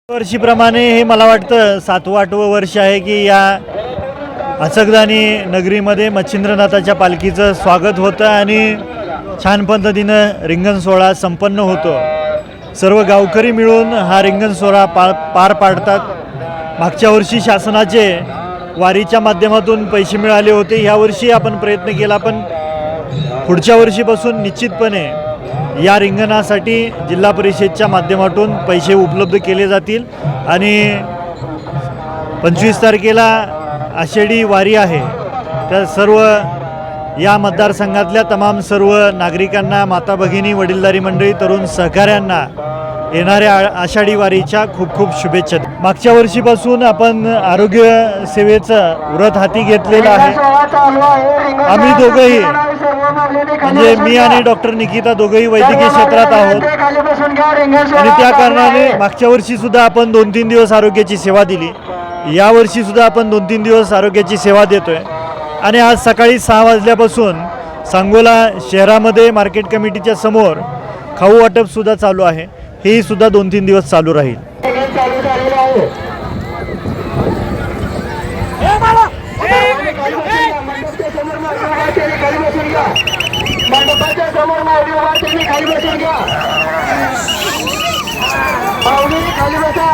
वर्षीप्रमाणे हे मला वाटतं 7वं-8वं वर्ष आहे की या अचकदानी नगरीमध्ये मच्छिंद्रनाथाच्या पालखीचं स्वागत होतं आणि छान पद्धतीनं रिंगण सोहळा संपन्न होतो। सर्व गावकरी मिळून हा रिंगण सोहळा पार पाडतात। मागच्या वर्षी शासनाचे वारीच्या माध्यमातून पैसे मिळाले होते, यावर्षी आपण प्रयत्न केला, पण पुढच्या वर्षीपासून निश्चितपणे या रिंगणासाठी जिल्हा परिषदेच्या माध्यमातून पैसे उपलब्ध केले जातील आणि 25 तारखेला आषाढी वारी आहे। तर सर्व या मतदारसंघातल्या तमाम सर्व नागरिकांना, माता भगिनी, वडीलधारी मंडळी, तरुण सहकाऱ्यांना येणाऱ्या आषाढी वारीच्या खूप खूप शुभेच्छा। मागच्या वर्षीपासून आपण आरोग्य सेवेचं व्रत हाती घेतलेलं आहे। आम्ही दोघंही म्हणजे मी आणि डॉक्टर निकिता दोघंही वैद्यकीय क्षेत्रात आहोत आणि त्या कारणाने मागच्या वर्षी सुद्धा आपण 2-3 दिवस आरोग्याची सेवा दिली, यावर्षी सुद्धा आपण 2-3 दिवस आरोग्याची सेवा देतोय। आणि आज सकाळी 6 वाजल्यापासून सांगोला शहरामध्ये मार्केट कमिटीच्या समोर खाऊ वाटप सुद्धा चालू आहे, हेही सुद्धा 2-3 दिवस चालू राहील। मंडपाच्या समोर माऊली बाबा त्यांनी खाली बसून घ्या, माऊली खाली बसा।